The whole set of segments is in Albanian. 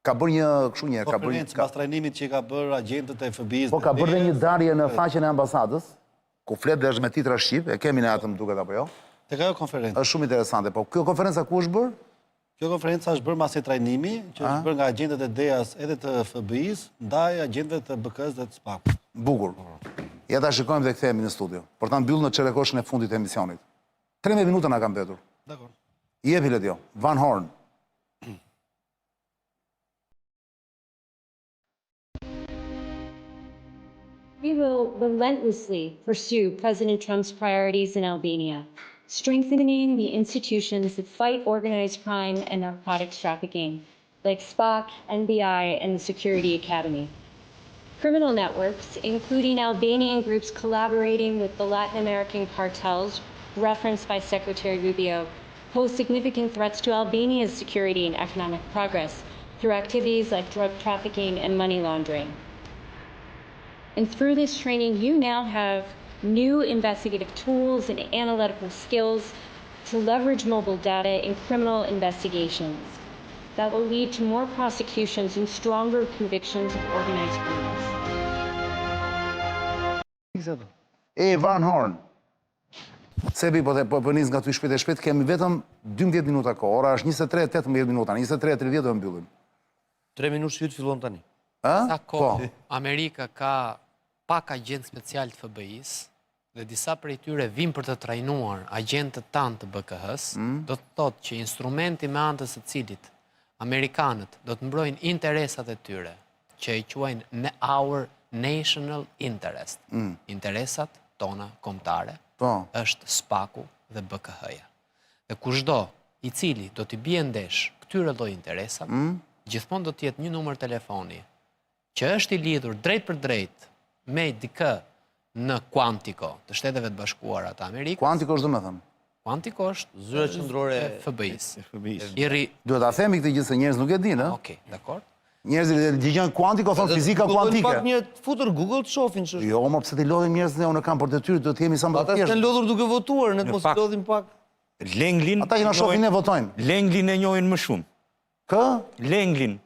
Ka bërë një kështu një konferencë pas trajnimit që ka bërë agentët e FBI-s. Po ka bërë një darje në faqen e ambasadës, ku flet dhe është me titra shqip, e kemi në atë më duket apo jo? Tek ajo konferencë. Është shumë interesante, po kjo konferenca ku është bërë? Kjo konferenca është bërë pas trajnimi, që është bërë nga agentët e DEA-s edhe të FBI-s, ndaj agentëve të BK-s dhe të SPAK. Bukur. Ja ta shikojmë dhe kthehemi në studio, për ta mbyllur në çerekoshën e fundit të emisionit. 13 minuta na ka mbetur. Dakor. Jepi Letjo, Van Horn. We will relentlessly pursue President Trump's priorities in Albania, strengthening the institutions that fight organized crime and narcotics trafficking, like SPOC, NBI, and the Security Academy. Criminal networks, including Albanian groups collaborating with the Latin American cartels referenced by Secretary Rubio, pose significant threats to Albania's security and economic progress through activities like drug trafficking and money laundering. And through this training, you now have new investigative tools and analytical skills to leverage mobile data in criminal investigations that will lead to more prosecutions and stronger convictions of organized criminals. Van Horn. Sebi, po nis nga ty shpejt e shpejt, kemi vetëm 12 minuta kohë. Ora është 23:18 minuta, 23:30 do mbyllim. 3 minutë shqyt fillon tani. Sa kohë Amerika ka pak agent special të FBI-s dhe disa prej tyre vim për të trajnuar agentët tanë të BKH-s, do të thotë që instrumenti me anë të së cilit Amerikanët do të mbrojnë interesat e tyre, që i quajnë our national interest, interesat tona kombëtare, është SPAK-u dhe BKH-ja. Dhe kushdo i cili do t'i bie ndesh këtyre lloj interesat, gjithmonë do t'jetë një numër telefoni që është i lidhur drejt për drejt me dikë në Quantico të Shteteve të Bashkuara të Amerikës. Quantico është domethënë? Quantico është zyra qendrore e FBI-s. Duhet ta themi këtë gjë se njerëz nuk e dinë, ë? Okej, dakor. Njerëzit dëgjojnë Quantico thonë fizika kuantike. Pak një futur Google të shohin ç'është. Jo, më pse ti lodhin njerëz ne, unë kam për detyrë do të jemi sa më të Ata thjeshtë. s'kan lodhur duke votuar, ne mos lodhim pak. Lenglin... Ata që na shohin ne votojnë. Lenglin e njohin më shumë. Kë? Lenglin.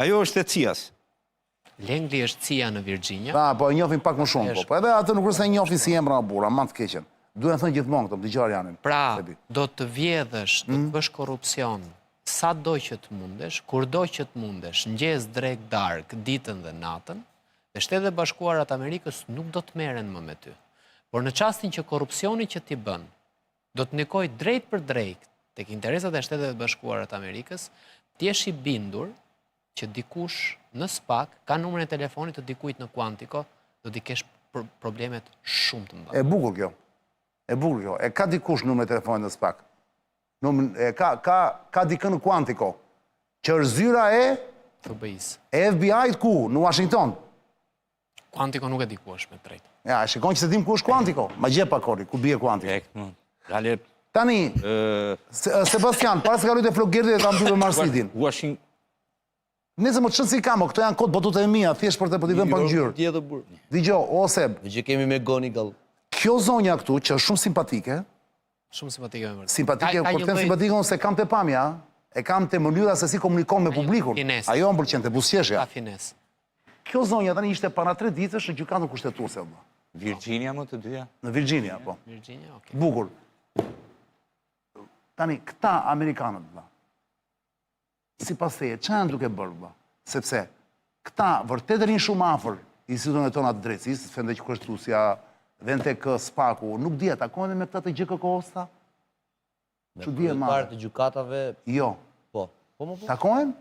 Ajo është e CIA-s. Langley është CIA në Virginia. Po e njohin pak më shumë, po edhe atë nuk është se e njohin si emra burra, më të keqen. Duhen thënë gjithmonë këto, dëgjoj Janin. Pra, do të vjedhësh, do të bësh korrupsion sa do që të mundesh, kur do që të mundesh, mëngjes, drek, darkë, ditën dhe natën, dhe Shtetet e Bashkuara të Amerikës nuk do të merren më me ty. Por në çastin që korrupsioni që ti bën do të ndikoj drejt për drejt tek interesat e Shteteve të Bashkuara të Amerikës, ti je i bindur që dikush në SPAK ka numrin e telefonit të dikujt në Quantico, do t'i kesh problemet shumë të mëdha. E bukur kjo. E bukur kjo. E ka dikush numrin e telefonit në SPAK. Ka dikë në Quantico, që është zyra e FBI-s. E FBI-t ku? Në Washington. Quantico nuk e di ku është me drejt. Ja, shikon që se dim ku është Quantico. Ma gje pa kori, ku bie Quantico. Tani, Sebastian, para se ka lujtë e Floggerdi dhe ta mbyllë Marsidin. Nëse më të shënë si kam, këto janë kodë botut e mija, thjesht për të t'i vëm për njërë. Digjo, o Seb. Që kemi me Gonigal. Kjo zonja këtu, që është shumë simpatike, shumë simpatike me mërë. Simpatike, por të simpatike unë se kam të pamja, e kam të mënyra se si komunikon me publikun. Ajo më pëlqen të busqeshja. Ka fines. Kjo zonja tani ishte para 3 ditësh në gjykatën kushtetuese. Virginia më të dyja? Në Virginia, po. Virginia, okej. Bukur. Tani, këta Amerikanët, si pas theje, që janë duke bërë, sepse këta vërtet rinë shumë afër institucionet tona të drejtësisë, fende që kështë Rusja, vend tek SPAK-u, nuk dhja, takojnë me këta të GKK-osta? Që dhja ma? Me partë të gjykatave... Jo. Po. Takojnë?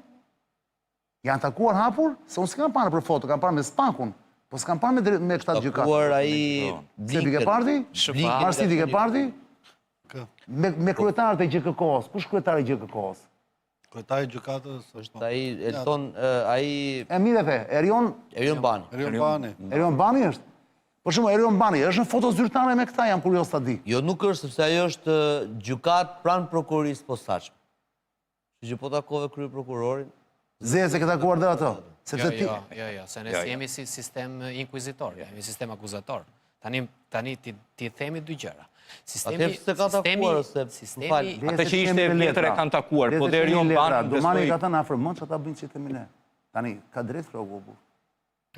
Janë takuar hapur? Se unë s'kam parë për foto, kam parë me SPAK-un, po s'kam parë me këta të gjykatë. Takuar aji... Sebi ke parti? Marsidi ke parti? Me kryetarët e GKK-os, kush kryetarë e GKK-os? Kryetari i gjykatës është ai Elton, ai e mirë the, Erion Bani. Erion Bani është. Për shembull Erion Bani është në foto zyrtare me këta, jam kurioz ta di. Jo, nuk është, sepse ajo është gjykat pranë prokurorisë posaçme. Që po takove krye prokurorin. Se ke takuar dhe ato. Jo, se ne jemi si sistem inkvizitor, jemi sistem akuzator. Tani ti themi dy gjëra. Atëherë se ka takuar ose sistemi Ata që ishte vletër e kanë takuar, po deri jo banë Domani ka thënë afërmon që ata bëjnë që themi ne. Tani ka drejt Krogu.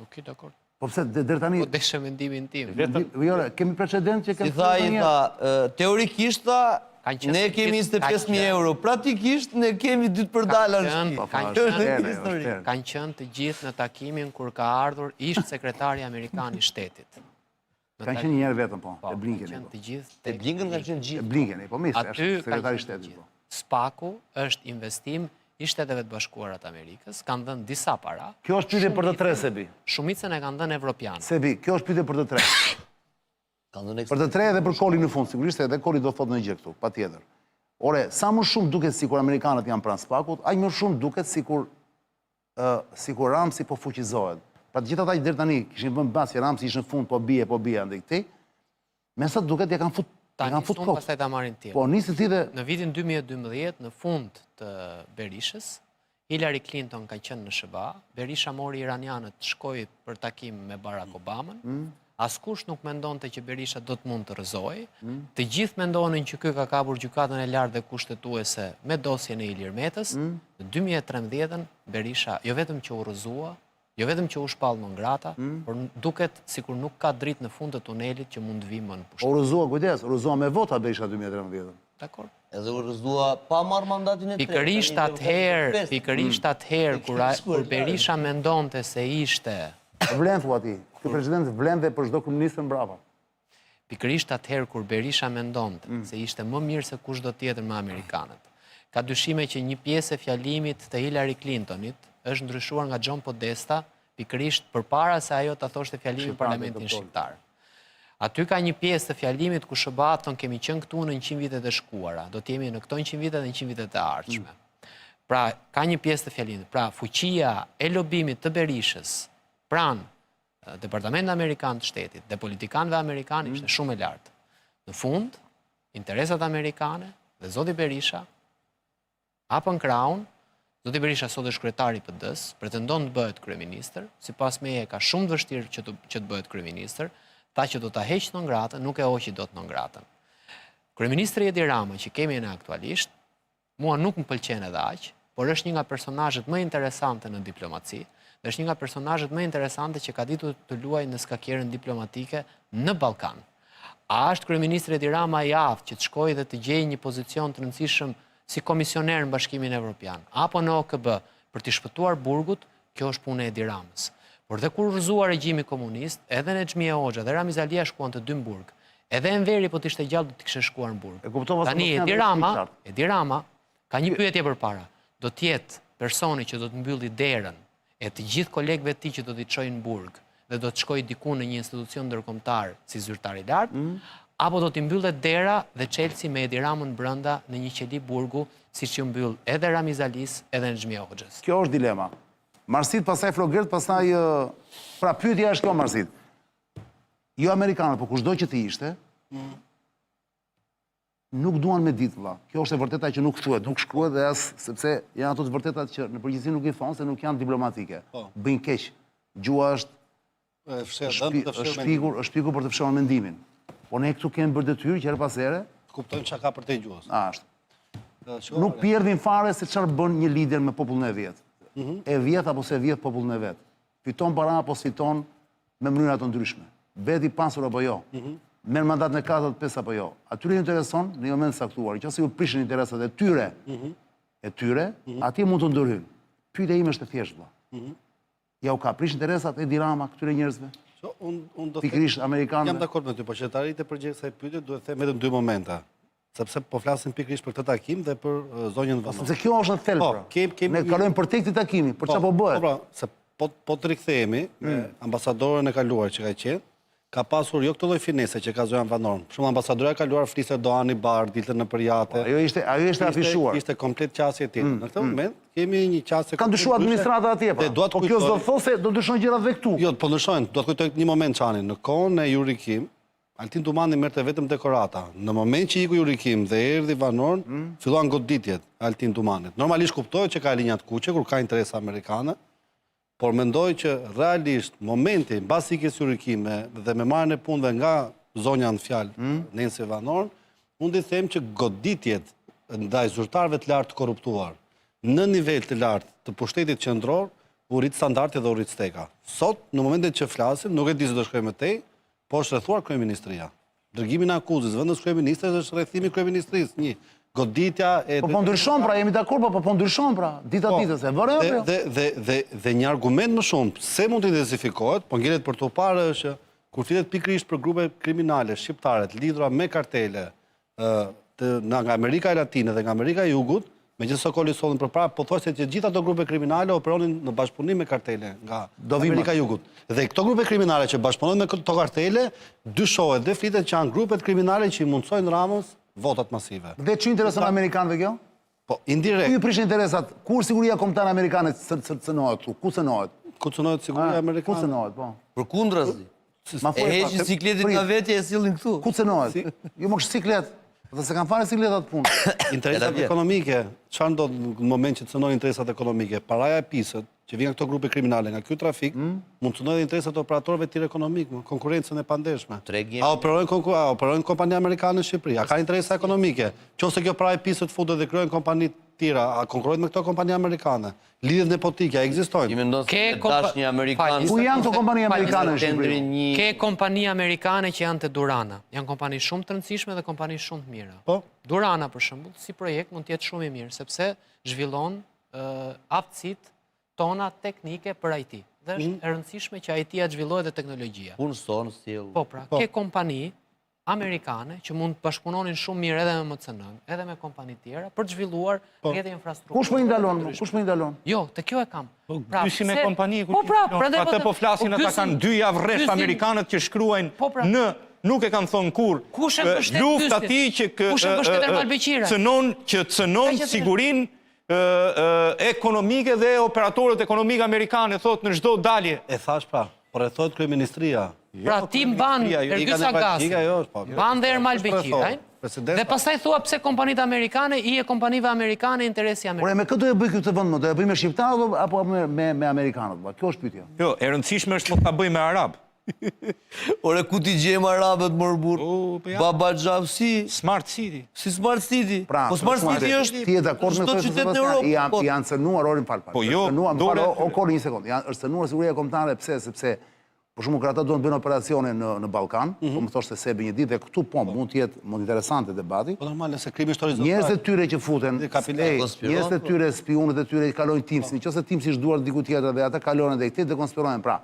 Ok, dakord. Po pse deri tani Po deshe mendimin tim. jo, kemi precedent që si kemi tha i tha, teorikisht tha, ne kemi 25.000 euro, praktikisht ne kemi 2 për dalë në Kanë qenë të gjithë në takimin kur ka ardhur ish sekretari amerikan i shtetit. Kanë qenë një herë vetëm, po, e Kanë Blinkeni. qenë të gjithë. Te Blinken kanë qenë E gjithë. Blinkeni, po mirë, Aty është kanë sekretari i qenë të shtetit, gjithë. po. Spaku është investim i Shteteve të Bashkuara të Amerikës, kanë dhënë disa para. Kjo është pyetje për të tre, Sebi. Shumicën e kanë dhënë evropianë. Sebi, kjo është pyetje për të tre. Kanë dhënë Për të tre edhe për Kolin në fund, sigurisht edhe Koli do thotë në gjë këtu, patjetër. Ore, sa më shumë duket sikur amerikanët janë pranë Spakut, aq më shumë duket sikur Ramsi po fuqizohet. Pra të gjithë ata që deri tani kishin vënë bas që Ramsi ishte në fund, po bie ndaj këtij. Me sa duket ja kanë fut kokë. Pastaj ta marrin tjetër. Po nisi ti dhe Në vitin 2012, në fund të Berishës, Hillary Clinton ka qenë në SBA, Berisha mori iranianët të shkojë për takim me Barack Obamën, askush nuk mendonte që Berisha do të mund të rrëzojë, të gjithë mendonin që ky ka kapur gjykatën e lartë dhe kushtetuese me dosjen e Ilir Metës. Në 2013 Berisha jo vetëm që u rrëzua, jo vetëm që u shpall non grata, por duket sikur nuk ka dritë në fund të tunelit që mund të vi më në pushtet. o rrëzua, kujdes, rrëzua me vota Berisha 2013. Dakor? edhe u rrëzua pa marrë mandatin e tretë. Pikërisht atëherë kur Berisha mendonte se ishte Vlen thua ti. Ky president vlen dhe për çdo kryeministër brava. Pikërisht atëherë kur Berisha mendonte se ishte më mirë se kushdo tjetër me amerikanët. Ka dyshime që një pjesë e fjalimit të Hillary Clintonit është ndryshuar nga John Podesta pikërisht përpara se ajo ta thoshte fjalimin në Parlamentin Shqiptar. Aty ka një pjesë të fjalimit ku SBA thon kemi qenë këtu në 100 vitet e shkuara, do të jemi në këto 100 vite dhe 100 vitet e ardhshme. Pra, ka një pjesë të fjalimit. Pra, fuqia e lobimit të Berishës pranë Departamentit Amerikan të Shtetit dhe politikanëve amerikanë ishte shumë e lartë. Në fund, interesat amerikane dhe zoti Berisha hapën krahun. Zoti Berisha sot është kryetari i PD-s, pretendon të bëhet kryeministër, sipas meje ka shumë të vështirë që të bëhet kryeministër, tha që do ta heqë non gratën, nuk e hoqi dot non gratën. Kryeministri Edi Rama që kemi ne aktualisht, mua nuk më pëlqen edhe aq, por është një nga personazhet më interesante në diplomaci, dhe është një nga personazhet më interesante që ka ditur të luajë në skakierën diplomatike në Ballkan. A është kryeministri Edi Rama i aftë që të shkojë dhe të gjejë një pozicion të rëndësishëm si komisioner në Bashkimin Evropian, apo në OKB për t'i shpëtuar burgut, kjo është punë e Edi Ramës. Por dhe kur rrëzua regjimi komunist, edhe Nexhmia Hoxha dhe Ramiz Alia shkuan të dy në burg. Edhe Enveri po t'ishte gjallë do t'i kishe shkuar në burg. Tani Edi Rama ka një pyetje përpara. Do t'jetë personi që do të mbylli derën e të gjithë kolegëve të tij që do t'i çojnë në burg dhe do të shkojë diku në një institucion ndërkombëtar si zyrtar i lartë, apo do t'i mbyllet dera dhe Chelsea me Edi Ramën brenda në një qeli burgu, siç u mbyll edhe Ramiz Alis edhe Nexhmia Hoxhës. Kjo është dilema. Marsit, pastaj Flogert, pastaj pra pyetja është kjo Marsit. Jo amerikanët, po kushdo që ti ishte, nuk duan me ditë vëlla. Kjo është e vërteta që nuk thuhet, nuk shkruhet dhe as sepse janë ato të vërtetat që në përgjithësi nuk i thonë se nuk janë diplomatike. Bëjnë keq. Gjua është shpikur për të fshehur mendimin. Po ne këtu kemi bërë detyrë që her pas here kuptojmë çka ka për te gjuhës. Ashtu. Nuk pierdhin fare se çfarë bën një lider me popullin e vjet. E vjet apo se vjet popullin e vet. Fiton para apo fiton me mënyra të ndryshme. Veti pasur apo jo. Merr mandat në 4-5 apo jo. Atyre intereson në një moment saktuar, nëse ju prishin interesat e tyre, atje mund të ndërhyjnë. Pyetja ime është e thjeshtë vëlla. Ja u ka prish interesat Edi Rama këtyre njerëzve? Pikërisht amerikanë. Jam dakord me ty, po qytetarit e përgjigj kësaj pyetje duhet të them vetëm dy momenta. Sepse po flasim pikërisht për këtë takim dhe për zonjën Vanor. Sepse kjo është në thelb. Ne kalojmë për tek këtë takimi, për çfarë po bëhet? Po, se po të rikthehemi me ambasadorën e kaluar që ka qenë, ka pasur jo këtë lloj finese që ka Zojan Vanor. Për shembull, ambasadora e kaluar fliste Doani Bar, dilte në përjate. Ajo ishte afishuar. Ishte komplet qasje tjetër. Në këtë moment kemi një qasje. Ka ndryshuar administrata atje pa. Po kjo s'do të thotë se do ndryshojnë gjërat edhe këtu. Jo, po ndryshojnë. Do të kujtoj një moment çani. Në kohën e Jurikim, Altin Tumani merrte vetëm dekorata. Në moment që iku Jurikim dhe erdhi Vanor, filluan goditjet Altin Tumanit. Normalisht kuptohet që ka linjat kuqe kur ka interesa amerikane. por mendoj që realisht momenti mbas ikjes jurikime dhe me marrjen e punëve nga zonja në fjalë Nancy Van Horn, unë di them që goditjet ndaj zyrtarëve të lartë korruptuar në nivel të lartë të pushtetit qendror u rrit standardi dhe u rrit steka. Sot, në momentet që flasim, nuk e di se do shkojmë më tej, po është rrethuar kryeministria. Dërgimi në akuzës vendos kryeministrit është rrethimi kryeministrisë. Një goditja e Po ndryshon pra, jemi dakord, po ndryshon pra, dita ditës e vëre apo? Dhe një argument më shumë se mund të intensifikohet, po ngjelet për të parë është kur flitet pikërisht për grupe kriminale shqiptare të lidhura me kartele nga Amerika e Latine dhe nga Amerika e Jugut, megjithëse Sokoli solën përpara, po thoshte që gjithë ato grupe kriminale operonin në bashkëpunim me kartele nga Amerika e Jugut. Dhe këto grupe kriminale që bashkëpunojnë me këto kartele, dyshohet dhe flitet që janë grupet kriminale që i mundsojnë Ramës votat masive. Dhe që intereson amerikanëve kjo? Po, indirekt. Ky prish interesat, kur siguria kombëtare amerikane cënohet këtu? Ku cënohet? Ku cënohet siguria amerikane? Ku cënohet, po? Përkundrazi. E heqin sikletin nga vetja e sillin këtu. Ku cënohet? Jo më kështë siklet. Dhe se kanë fare sikletat punë. Interesat ekonomike, çfarë ndodh në moment që cënojnë interesat ekonomike? Paraja e pisët, që vjen nga këto grupe kriminale, nga ky trafik, mund të cënojnë dhe interesat e operatorëve të tjerë ekonomik, konkurrencën e pandeshme. A operojnë kompani amerikane në Shqipëri? A ka interesa ekonomike? Qose kjo paraja e pisët futet dhe krijojnë kompani tjera, a konkurrojnë me këto kompani amerikane? Lidhjet nepotike, a ekzistojnë? Dashni amerikanë. Ku janë këto kompani amerikane në Shqipëri? Ke kompani amerikane që janë të Durana. Janë kompani shumë të rëndësishme dhe kompani shumë të mira. Po? Durana, për shembull, si projekt mund të jetë shumë i mirë, sepse zhvillon aftësitë tona teknike për IT. Dhe është e rëndësishme që IT-ja të zhvillohet dhe teknologjia. Punëson, sjell. Po, pra, ke kompani amerikane që mund të bashkëpunonin shumë mirë edhe me MCN, edhe me kompani tjera për të zhvilluar rrjetet infrastrukturore. Kush më i ndalon? Kush më i ndalon? Jo, te kjo e kam. Dyshin e kompani, atë po flasin ata kanë 2 javë rresht amerikanët që shkruajnë në nuk e kanë thonë kur. Luftë atij që cënon sigurinë ekonomike dhe operatorët ekonomik amerikanë, thot në çdo dalje. E thash pra, por e thot kryeministria. Pra ti mban Ergysa Gasi, mban dhe Ermal Beqiraj, dhe pastaj thua pse kompanitë amerikane, i e kompanive amerikane interesi amerikan. Por me këtë do e bëj këtë vend më, do e bëj me shqiptarët apo me amerikanët? Kjo është pyetja. Jo, e rëndësishme është mos ta bëj me arab. Ore ku ti gjejmë arabët më burr? Babaxham si Smart City. Si Smart City. Po Smart City është ti je dakord me këtë qytet në Europë? Janë cënuar orin fal. Po jo, okoli një sekond. Është cënuar siguria kombëtare sepse për shembull kur ata duan të bëjnë operacione në Ballkan, po më thoshte Sebi një ditë dhe këtu po mund të jetë interesante debati. Po normale se krimi është horizontal. Njerëzit e tyre që futen, njerëzit e tyre spionët e tyre i kalojnë Teams, nëse Teams është duar diku tjetër dhe ata kalojnë edhe këtej dhe konspirojnë. Pra,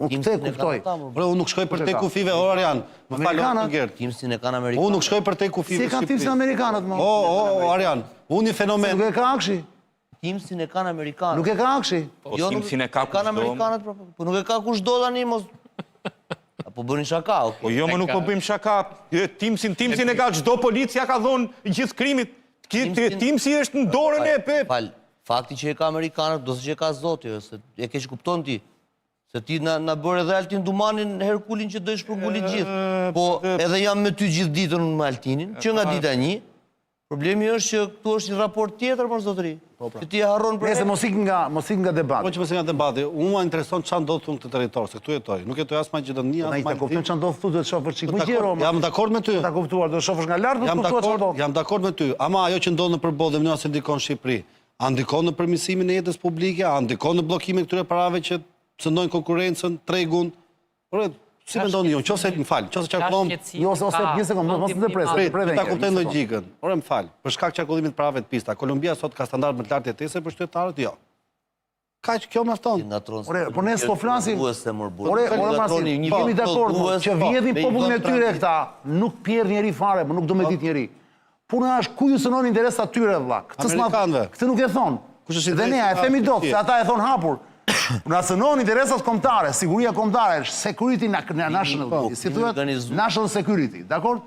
unë këtë kuptoj. Por unë nuk shkoj për te kufive Orian. Më falë Gert. Teamsin e kanë amerikanë. Unë nuk shkoj për te kufive. Si kanë Teamsin amerikanët më? Orian. Unë një fenomen. Nuk e ka akshi. Teamsin e kanë amerikanë. Nuk e ka akshi. Jo, Teamsin e ka amerikanët, po nuk e ka kushdo tani mos. Apo bënin shaka. Po jo, më nuk po bëjmë shaka. Teamsin e ka çdo policia ka dhënë gjithë krimit. Teamsi është në dorën e Fal, fakti që e ka amerikanët do të që e ka zoti, se e keq kupton ti. Se ti na bërë edhe Altin Dumanin Herkulin që do i shpërnguli gjithë. Po edhe jam me ty gjithë ditën me Altinin, që nga dita 1. Problemi është që këtu është një raport tjetër për zotëri. Që ti e harron për... Nëse mos ik nga debati. Po që mos ik nga debati, unë më intereson çfarë ndodh këtu në këtë territor, se këtu jetoj. Nuk jetoj as Maqedonia, as Maqedonia. Kupton çfarë ndodh këtu, do të shohësh çik më gjero. Jam dakord me ty. Ta kuptuar, do të shohësh nga lart, do të kuptosh çfarë ndodh. Jam dakord me ty, ama ajo që ndodh në përballë dhe mënyra se ndikon Shqipëri, a ndikon në përmirësimin e jetës publike, a ndikon në bllokimin e këtyre parave që cënojnë konkurrencën, tregun? Si mendoni ju, nëse më fal, nëse çarkullon, ose një sekond, mos të depres. Ta kuptoj logjikën. Ore më fal, për shkak të çarkullimit të parave të pista, Kolumbia sot ka standarde më të lartë jetese për qytetarët, jo. Kaq kjo mjafton. Ore, po ne s'po flasim. Ore, jemi dakord që vjedhin popullin e tyre këta, nuk pjerr njeri fare, nuk do me ditë njeri. Puna është ku ju synon interesat e tyre vëlla. Këtë nuk e thon. Dhe ne e themi dot, se ata e thon hapur. Në asënon interesat kombëtare, siguria kombëtare, security national, si thuhet, national security, dakor?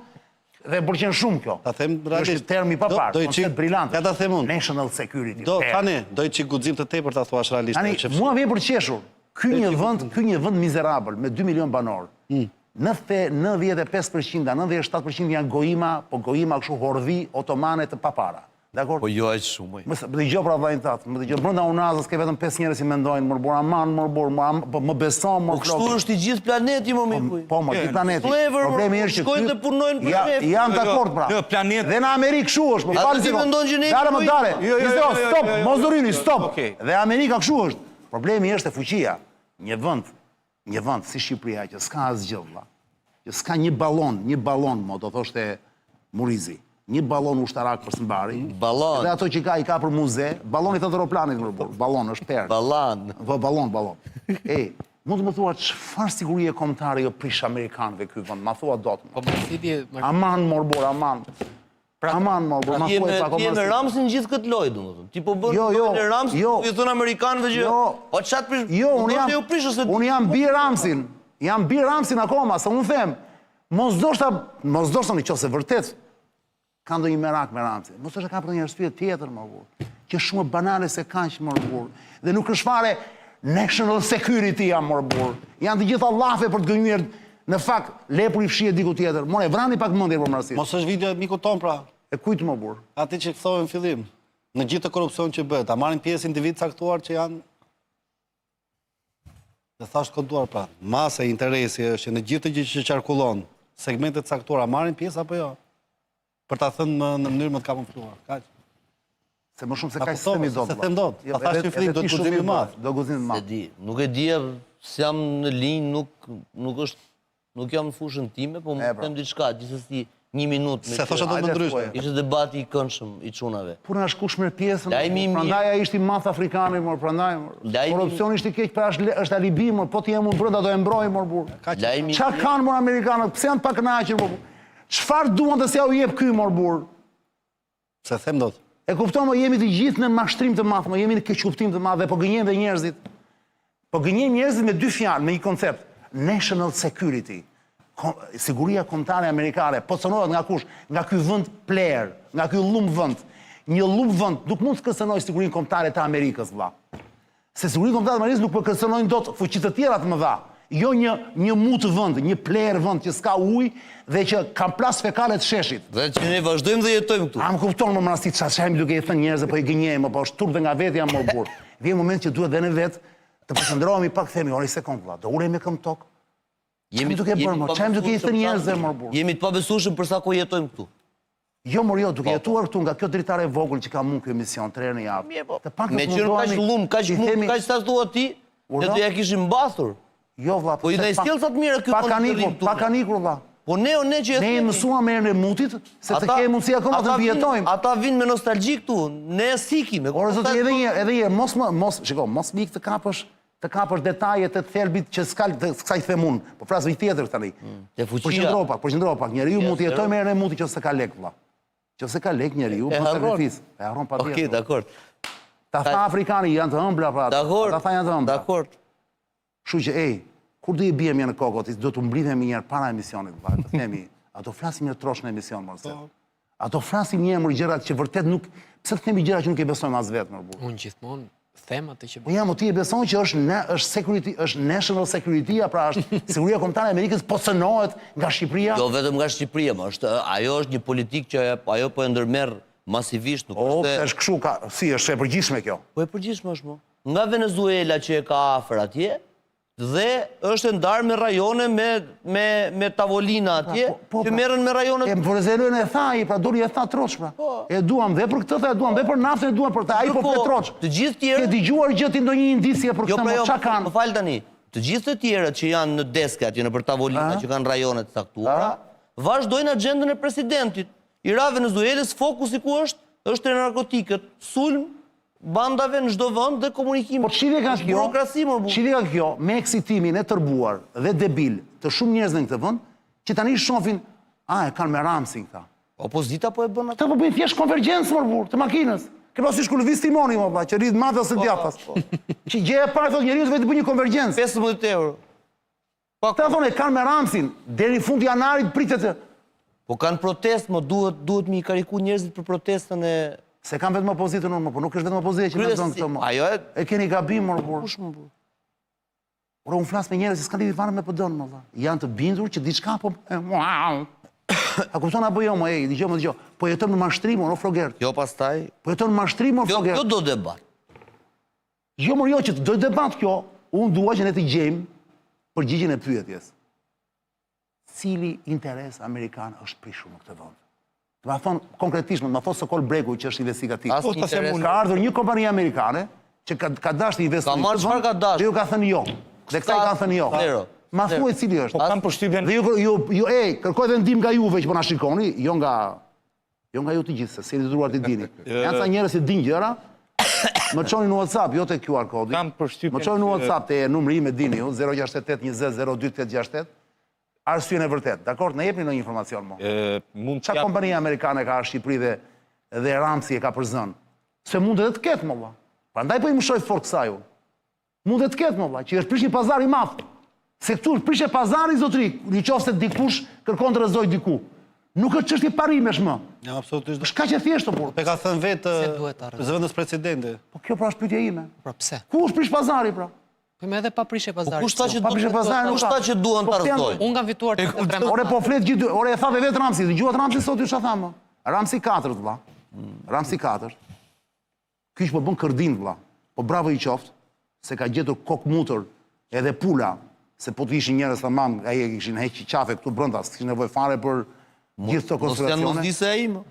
Dhe pëlqen shumë kjo. Ta them realisht, është termi i papar, koncept brillant. Ja ta them unë. National security. Do tani, do i çik guxim të tepër ta thuash realisht. Tani, mua vjen për qeshur. Ky një vend mizerabël me 2 milion banor. 95%, 97% janë gojima, po gojima kështu hordhi otomane të papara. Dakor? Po jo aq shumë. Më dëgjoj pra vllajin tat, më dëgjoj brenda unazës ke vetëm 5 njerëz që mendojnë, më bor aman, po më beson, më Po kështu është i gjithë planeti, më miku. Po, më ti planeti. Flavor, Problemi është që shkojnë të punojnë për shef. Jam dakord pra. Jo, planet. Dhe në Amerikë kështu është, më A falni ti sekond. mendon që ne Dale më dale. Stop, mos durini, stop. Okej. Dhe Amerika kështu është. Problemi është e fuqia. Një vend si Shqipëria që s'ka asgjë valla. Që s'ka një ballon, mo do thoshte Murizi. Një ballon ushtarak për sëmbari. Ballon. Dhe ato që i ka për muze, balloni të aeroplanit më burr. Ballon është perë. Ballan. Po ballon. Mund të më thua çfarë sigurie kombëtare jo prish amerikanëve ky vend? Ma thua dot. Po më thidi... Aman morbor, aman. Aman morbor, ma thuaj pak Ti me Ramsin gjithë këtë lojë, domethënë. Ti po bën Jo, Ramsin, i thon amerikanëve që po çat prish. Jo, unë jam bi Ramsin. Jam bi Ramsin akoma, sa unë them. Mos doshta nëse vërtet ka ndonjë merak me Ramsin. Mos është ka për një arsye tjetër më burr. Që shumë banale se kaq më burr. Dhe nuk është fare national security jam më burr. Janë të gjitha llafe për të gënjur në fakt lepur i fshihet diku tjetër. More vrani pak mendje për Marsin. Mos është video e mikut ton pra. E kujt më burr? Ati që thonë në fillim, në gjithë të korupcion që bëhet, a marrin pjesë individ caktuar që janë... Dhe thash kontuar pra, masa e interesi është në gjithë të gjithë që qarkullon, segmentet caktuar, a marrin pjesë apo jo? Për ta thënë në mënyrë më të kamufluar. Kaq. Se më shumë se kaq sistemi dot. Se them dot. Ta thash në fillim do të guzim i madh. Do guzim i madh. Se di, nuk e di se jam në linjë, nuk jam në fushën time, po më them diçka, gjithsesi 1 minutë. Se thosha do të ndryshme. Ishte debati i këndshëm i çunave. Por na shkush me pjesën. Prandaj ai ishte i madh afrikanë, por prandaj korrupsioni ishte keq, pra është alibi, po ti jam unë brenda do e mbroj mor burr. Çfarë kanë mor amerikanët? Pse janë pa kënaqur mor? Çfarë duan të s'ja u jep ky mor burr? Se them dot. E kupton, më jemi të gjithë në mashtrim të madh, më jemi në keqkuptim të madh dhe po gënjejmë dhe njerëzit. Po gënjejmë njerëzit me 2 fjalë, me një koncept, national security. Siguria kombëtare amerikane pozicionohet nga kush? Nga ky vend player, nga ky lump vend. Një lump vend nuk mund të kërcënojë sigurinë kombëtare të Amerikës, vëlla. Se sigurinë kombëtare të Amerikës nuk po kërcënojnë dot fuqitë të tjera të mëdha. Jo një mut vend, një player vend që s'ka ujë dhe që ka plas fekale të sheshit. Dhe që ne vazhdojmë dhe jetojmë këtu. A më kupton më rasti çfarë duke i thënë njerëzve po i gënjejmë, po është turp dhe nga vetja më burr. Vjen moment që duhet dhe ne vet të përqendrohemi pak, themi, "Ori sekond vëlla, do ulemi këm tok." Jemi duke bërë, më çajmë duke i thënë njerëzve më burr. Jemi të pabesueshëm për sa kohë jetojmë këtu. Jo, duke jetuar këtu nga kjo dritare e vogël që ka mund ky emision 3 herë në javë. Me qenë kaq lum, kaq sa thua ti, ne do ja kishim mbathur. Jo vëlla, po i ndaj sjell sa të mira ky kontinent. Pa kanikur vëlla. Po ne që ne mësuam me erën e mutit, se të kemi mundësi akoma të vjetojmë. Ata vinë me nostalgji këtu, ne sikim. Ora zot edhe një, mos mik të kapësh detajet të thelbit që s'ka i them unë. Po flas një tjetër tani. Përqendro pak, njeriu mund të jetojë me erën e mutit që s'ka lek vëlla. Që s'ka lek njeriu, po sakrificë. E harron patjetër. Okej, dakor. Ta tha afrikanët janë të ëmbla pra. Ta tha janë të ëmbla. Dakor. Kështu që kur do i biem në kokot, do të mblidhemi një herë para emisionit, vëlla, të themi, ato flasim një trosh në emision, Marcel. Ato flasim një emër gjërat që vërtet nuk, pse të themi gjëra që nuk e besojmë as vetë, më burr. Unë gjithmonë them atë që po jam ti e beson që është national security, pra është siguria kombëtare e Amerikës po cënohet nga Shqipëria? Jo vetëm nga Shqipëria, ajo është një politikë që ajo po e ndërmerr masivisht, nuk është. Është kështu, si është e përgjithshme kjo? Po e përgjithshme është më. Nga Venezuela që e ka afër atje, dhe është ndarë me rajone me tavolina atje, që merren me rajonet... E më Venezuelën e tha, pra duri e tha troç, pra. E duam dhe për këtë, e duam dhe për naftën, e duam për ta, ai po për troç. Të gjithë tjerë... Ke dëgjuar gjëti ndonjë indicie për këtë, çka kanë? Më fal tani. Të gjithë të tjerët që janë në deske atje, në për tavolina, që kanë rajonet caktuara, vazhdojnë agjendën e presidentit. I ra Venezuelës fokusi ku është te narkotikët, sulm, bandave në çdo vend dhe komunikim. Po çive ka kjo? Burokraci më burr. Çive ka kjo me eksitimin e tërbuar dhe debil të shumë njerëz në këtë vend, që tani shohin, e kanë me Ramsin këta. Opozita po e bën atë. Ata po bëjnë thjesht konvergjencë më burr të makinës. Ke pasur kur lëviz timoni më valla, që rrit madhe ose djathtas. Që gjëja e parë thotë njeriu vetë bëj një konvergjencë. 15 euro. Ata thonë kanë me Ramsin deri në fund janarit pritet. Po kanë protestë, më duhet mi kariku njerëzit për protestën e... Se kanë vetëm opozitën unë, po nuk është vetëm opozitë që mendon këtë më. Ajo e keni gabim më burr. Kush më burr? Ora unë flas me njerëz që s'kan lidhje fare me PD-n më valla. Janë të bindur që diçka po A kupton apo jo, më dëgjoj. Po jeton në mashtrim, o Flogert. Jo pastaj... Po jeton në mashtrim, o Flogert. Jo do debat. Jo, më jo që do debat kjo, unë dua që ne të gjejmë përgjigjen e pyetjes. Cili interes amerikan është prishur në këtë vend? Të ma thonë konkretisht, ma thonë Sokol Bregu që është investigativ. Ka ardhur një kompani amerikane që ka dashur të investojë në këtë vend, dhe ju ka thënë jo. Dhe këta i kanë thënë jo. Ma thuaj cili është. Po kam përshtypjen. Dhe ju kërkoj dhe ndim nga juve që po na shikoni, jo nga ju të gjithë, se jeni detyruar të dini. Janë ca njerëz që dinë gjëra. Më çoni në WhatsApp, jo te QR kodi. Kam përshtypjen. Më çoni në WhatsApp te numri im e dini ju, 068 20 02868. Arsyen e vërtet. Dakor, na jepni ndonjë informacion më. Çfarë kompania amerikane ka në Shqipëri dhe Ramsi e ka përzën? Se mund edhe të ketë më valla. Prandaj po i mshoj fort kësaj unë. Mund edhe të ketë më valla, që është prish një pazar i madh. Se këtu është prishje pazari zotrik, nëse dikush kërkon të rrezoj diku. Nuk është çështje parimesh më. Ja, absolutisht. Është kaq e thjeshtë por. Pe ka thënë vetë zëvendës presidenti. Po kjo pra është pyetja ime. Pra pse? Ku është prish pazari pra? Po me edhe pa prishje pazari. Kush ta që duan ta rrezojnë? Unë kam fituar të trema. Ore po flet gjithë, ore e thave vetë Ramsi, dëgjuat Ramsi sot ju çfarë thamë? Ramsi 4 vlla. Ramsi 4. Ky po bën kërdin vlla. Po bravo i qoftë se ka gjetur kok mutër edhe pula, se po të ishin njerëz tamam, ai e kishin heqë qafe këtu brenda, s'kishin nevojë fare për gjithë këto konspiracione. Mos janë mosdise ai më.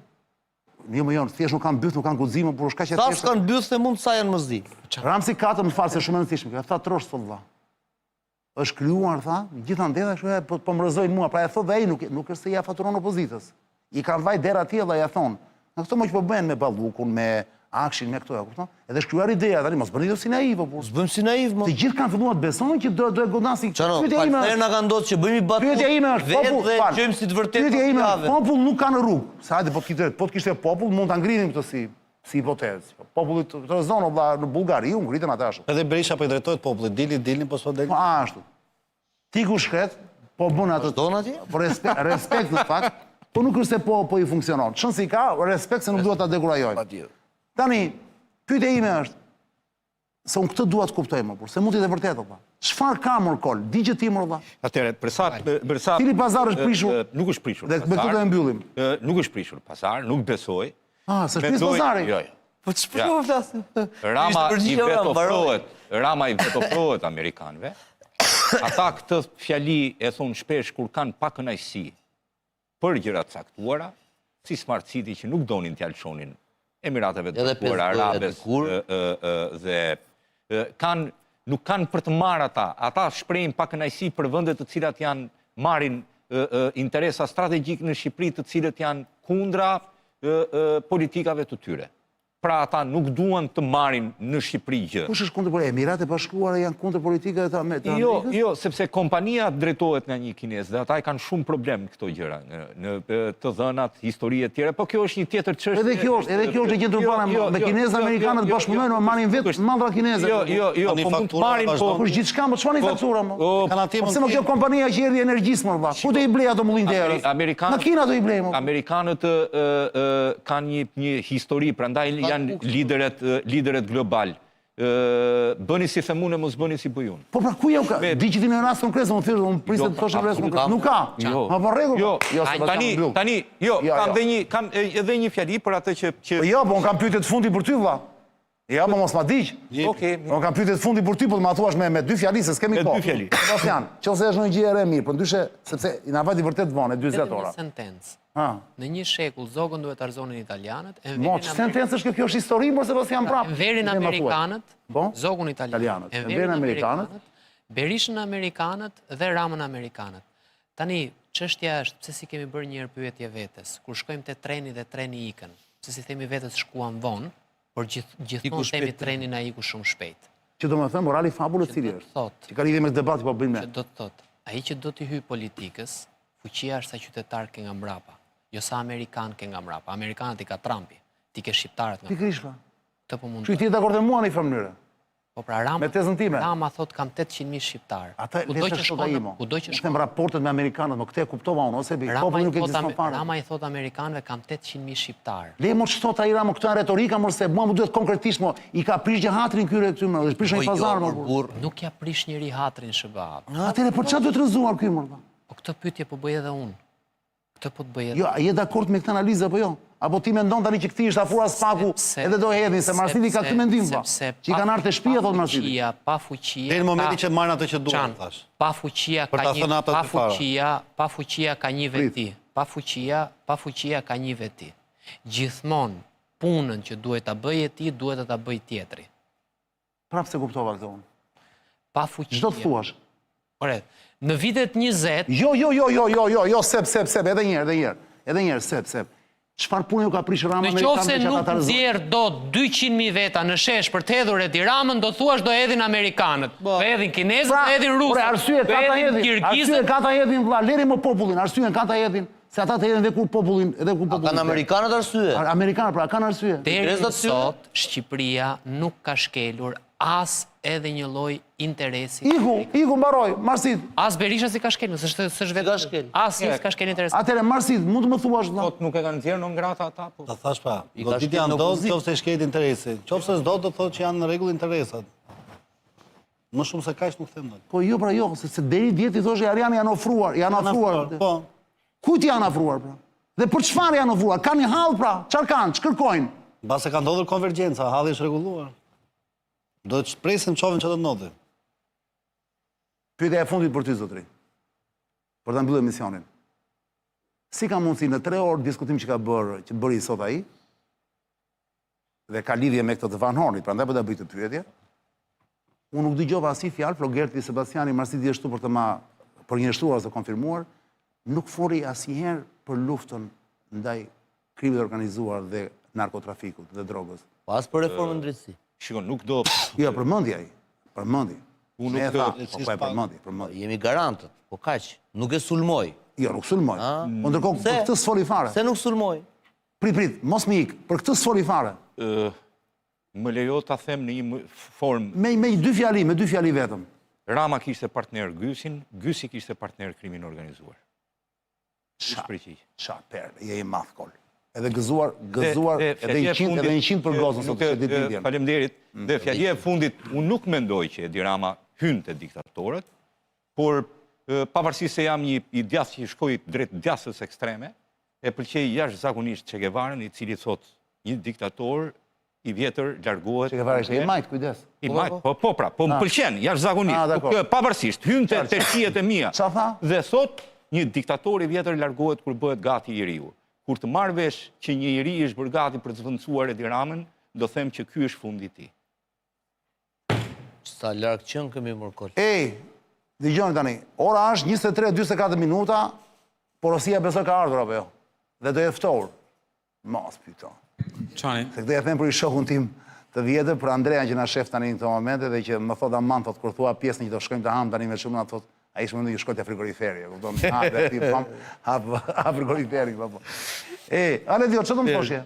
Jo më thjesht nuk kanë byth, nuk kanë guxime, por është kaq e Ta thjeshtë. s'kan byth se mund sa janë mosdi. Ramsi 4 më fal se shumë e rëndësishme, ka tha trosh thot vlla. Është krijuar tha, gjithandej kështu po mrezojnë mua, pra e thot dhe ai nuk është se ja faturon opozitës. I kanë vaj dera atje dhe ja thon. Në këto më që po bëhen me ballukun, me akshin, me këto, e kupton? Edhe shkruar ideja tani, mos bëni do si naiv apo. S'bëm si naiv më. Të gjithë kanë filluar të besojnë që do e godasin. Pyetja na ka ndodhur që bëjmë batu. Pyetja ime është popull, dhe gjejmë si të vërtetë. Pyetja ime është popull nuk ka në rrugë. Sa hajde po të kishte popull, mund ta ngrinim këtë si hipotezë. Populli të zonë valla në Bullgari, u ngritën ata ashtu. Edhe Berisha po i drejtohet popullit, dilin po s'po del. Po ashtu. Ti ku shkret, po bën atë. Don atje? Po respekt në fakt, po nuk është se po i funksionon. Çon si ka, respekt se nuk duhet ta dekurajoj. Tani, pyetja ime është se unë këtë dua të kuptoj më, por se mund të jetë vërtet apo. Çfarë ka Morkol? Digje ti më valla. Atëre, për sa Cili pazar është prishur? Nuk është prishur. Dhe me këtë do e mbyllim. Nuk është prishur pazar, nuk besoj. S'është pris pazari. Jo. Po ç'po flas? Rama i vetofrohet amerikanëve. Ata këtë fjali e thonë shpesh kur kanë pa kënaqësi për gjëra të caktuara, si Smart City që nuk donin t'ja lëshonin Emirateve të Bashkuara Arabes dhe nuk kanë për të marrë ata. Ata shprehin pa kënaqësi për vendet të cilat marrin interesa strategjik në Shqipëri, të cilët janë kundra politikave të tyre. Pra ata nuk duan të marrin në Shqipëri gjë. Kush është kundër politikave? Emiratet e Bashkuara janë kundër politikave të Amerikës? Jo, sepse kompania drejtohet nga një kinez dhe ata kanë shumë problem në këto gjëra, në të dhënat, histori e tjera, po kjo është një tjetër çështje. Edhe kjo është e gjendur para me kinezë amerikanët bashkëpunojnë, marrin vetë mallra kineze. Jo, po mund të marrin, po kush gjithçka më çfarë faktura më? Kanë Pse më kjo kompania që erdhi energjisë më valla. Ku do i blej ato mullin derës? Në Kinë do i blej më. Amerikanët kanë një histori, prandaj janë liderët global. Bëni si themun e mos bëni si bujun. Po pra ku jo ka? Di që ti në rast konkret, unë prisë të thoshë rast konkret. Nuk ka. Ma po rregull. Tani, kam edhe një fjali për atë që... Jo, po unë kam pyetje të fundi për ty, vlla. Ja, po mos ma diq. Unë kam pyetje të fundi për ty, po të ma thuash me dy fjali, se s'kemi kohë. Me dy fjali. Sebastian, qofse është një gjë e re mirë, por ndyshe sepse i na vajti vërtet vonë 40 ora. Sentencë. Në një shekull zogën duhet arzonin italianët. Sentencë është kjo është histori, por Sebastian prap. Enverin amerikanët, zogun italianët. Enverin amerikanët, Berishën amerikanët dhe Ramën amerikanët. Tani, çështja është pse si kemi bërë një herë pyetje vetes, kur shkojmë te treni dhe treni ikën. Pse si themi vetes shkuan vonë, por gjithmonë themi treni na iku shumë shpejt. Që do të thënë morali fabulës cili është. Që ka lidhje me debati po bëjmë ne. Që do të thotë, ai që do të hyj politikës, fuqia është sa qytetar ke nga mbrapa, jo sa amerikan ke nga mbrapa. Amerikanët i ka Trumpi, ti ke shqiptarët nga mbrapa. Pikërisht pa. Këtë po mund. Që ti je dakord me mua në një mënyrë. Po pra Rama, me tezën time. Rama thot kam 800.000 shqiptar. Ata vetë shkota imo. Kudo që shkon raportet me amerikanët, më këtë e kuptova unë ose populli nuk ekziston fare. Rama i thot amerikanëve kam 800.000 shqiptar. Le mos thot ai Rama këtë retorika më se mua më duhet konkretisht më i ka prish hatrin këtyre këtu më, është prish një pazar më. Nuk ja prish njëri hatrin SBA. Atëre po çfarë duhet rrezuar këy më? Po këtë pyetje po bëj edhe unë. Këtë po të bëjet. Jo, je dakord me këtë analizë apo jo? Apo ti mendon tani që këti është afura spaku edhe do hedhin, se Marsili ka këtë mendim, pa? Që i kanë ardhur te shtëpia, thot Marsili. Pa fuqia. Deri në momentin që marrin atë që duan, thash. Pa fuqia Për ta thënë ato të fara. pa fuqia ka një veti. Pa fuqia ka një veti. Gjithmonë punën që duhet ta bëje ti, duhet ta bëj tjetri. Prapë se kuptova këtë unë. Pa fuqia. Çdo të thuash. Ore, në vitet 20, Jo, sep, edhe njerë, sep. Çfarë punë ju ka prishur Rama në Amerikanë qoftë se që nuk ata rezultat? nxjerr dot 200.000 veta në shesh për të hedhur Edi Ramën, do thuash do hedhin amerikanët, do hedhin kinezët, do hedhin rusët, arsye do hedhin kirgizët. ka ta hedhin vëlla, leri më popullin, arsye ka ta hedhin, se ata të hedhin edhe kur popullin, Kanë amerikanët arsye? Amerikanët pra kanë arsye. Deri sot Shqipëria nuk ka shkelur as edhe një lloj interesi. Iku mbaroj, Marsit. As Berisha si ka shkelur, s'është vetë. As si ka shkelur interesi. Atëre Marsit, mund të më thuash vëlla? Sot nuk e kanë nxjerrë në ngrata ata, po. Ta thash pa, goditja janë do, qoftë se shket interesi. Qoftë se s'do, do thotë që janë në rregull interesat. Më shumë se kaq nuk them dot. Po jo, se deri djeti thoshë Ariani janë ofruar. Po. Kujt janë ofruar pra? Dhe për çfarë janë ofruar? Kanë një hall pra? Çfarë kanë? Ç'kërkojnë? Mbase ka ndodhur konvergjenca, halli është rregulluar. Do të presim çovën që do të ndodhi. Pyetja e fundit për ty zotëri. Për ta mbyllur emisionin. Si ka mundësi në 3 orë diskutim që bëri sot ai, dhe ka lidhje me këtë të Van Hornit, prandaj po ta bëj këtë pyetje. Unë nuk dëgjova asnjë fjalë Flogerti Sebastiani Marsiti ashtu për njështruar ose konfirmuar, nuk fori asnjëherë për luftën ndaj krimit organizuar dhe narkotrafikut dhe drogës. Pas për reformën drejtësi. Shikon, nuk do... Jo, përmendje ai. Përmendje. Unë Ne nuk tha, do... po përmendje. Jemi garantët, po kaq. Nuk e sulmoj. Jo, nuk sulmoj. Po ndërkohë për këtë s'foli fare. Se nuk sulmoj? Prit, mos më ik. Për këtë s'foli fare. Më lejo ta them në një formë... Me dy fjali vetëm. Rama kishte partner Gysin, Gysi kishte partner krimin organizuar. Qa perle, je i math kol. Edhe gëzuar, edhe 100 për gozën, sot që ditë ditjen. Faleminderit, dhe fjallia e fundit, unë nuk mendoj që Edi Rama hynë të diktatorët, por pavarësisht se jam një i djathtë që shkoi drejt djathës ekstreme, e pëlqej jashtëzakonisht Che Guevarën, i cili thot një diktator i vjetër largohet... Che Guevara ishte i majt, kujdes. I majt, po më pëlqen, jashtëzakonisht. Pavarësisht, hynë të tërësijet e mia. Qa tha? Dhe thot, një diktator i vjetër largohet kur bëhet gati i riu. Kur të marrë vesh që një iri është bërë gati për të zvendësuar Edi Ramën, do them që ky është fundi i tij. Sa larg qen kemi mërkol. Dëgjoni tani, ora është 23:44 minuta, porosia besoj ka ardhur apo jo? Dhe do jetë ftohur. Mos pyeta. Çani? Se këtë ja them për i shokun tim të vjetër, për Andrean që na shef tani në këto momente dhe që më thot aman, thot kur thua pjesën që do shkojmë të ham tani me shumë na thot a ishë më në një shkoj të frigoriferi, e kupton? Ha frigoriferi, po. Ale Dio, që do më thoshje?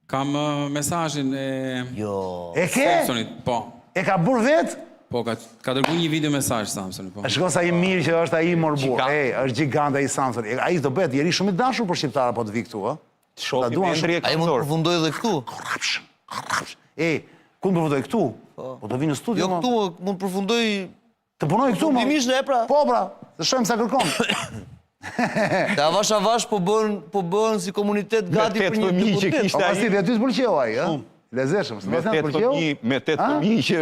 Kam mesazhin e... Jo. E ke? Samsonit, po. E ka burë vetë? Po, ka dërgu një video mesazh Samsonit, po. Shko sa i mirë që është ai morbur. Është gjigant ai Samsoni. Ai do bëhet jeri shumë i dashur për shqiptarë po të vi këtu, ë? Shofi me ndrje Ai mund të përfundoj edhe këtu? Ku më përfundoj këtu? Po do vi në studio, Jo këtu, mund të përfundoj... Të punoj këtu, më? Optimisht e pra. Po, pra, të shojmë sa kërkon. Te avash po bën si komunitet gati për një deputet. Po pasi dhe ty s'pëlqeu ai, ë? Lezeshëm, me 8 fëmijë që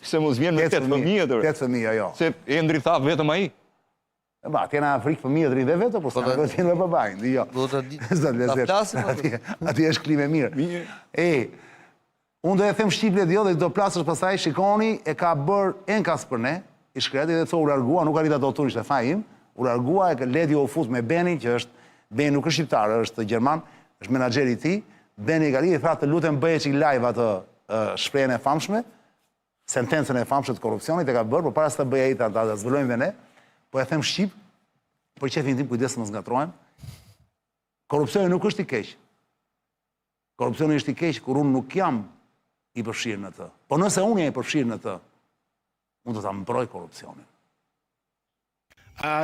se mos vjen me 8 fëmijë dorë. 8 fëmijë, jo. Se Endri tha vetëm ai. Ba, t'jena frikë fëmijët rrinë dhe vetë, po s'ka do t'jenë me babajnë, jo. Ati është klime mirë. Unë do e them Shqiple dhe dhe do plasësh pasaj, shikoni, e ka bërë enkas për ne, i shkreti dhe të u largua, nuk arrita do të ishte fajim, u largua e ledi u fut me Beni, që është, Beni nuk është shqiptarë, është Gjerman, është menagjeri ti, Beni i ka i tha të lutem bëje që i live atë shprehjen e famshme, sentencën e famshme të korrupsionit e ka bërë, por para se të bëje ai ta zbulojmë dhe ne, po e them Shqip, për qefin tim kujdes mos ngatrohem, korrupsioni nuk është i keq. Korrupsioni është i keq kur unë nuk jam i përfshirë në të. Po nëse unë jam i përfshirë në të, unë do ta mbroj korrupsionin.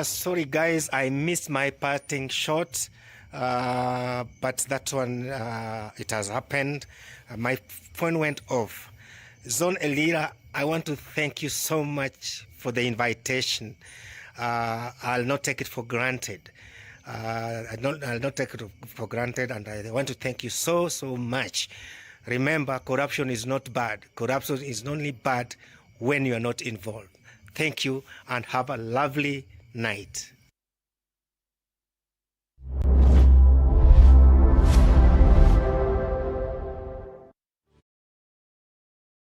Sorry guys, I missed my parting shot, but that one, it has happened. My phone went off. Zone Elira, I want to thank you so much for the invitation. I'll not take it for granted. I'll not take it for granted, and I want to thank you so much. Remember, corruption is not bad. Corruption is only bad when you are not involved. Thank you, and have a lovely night.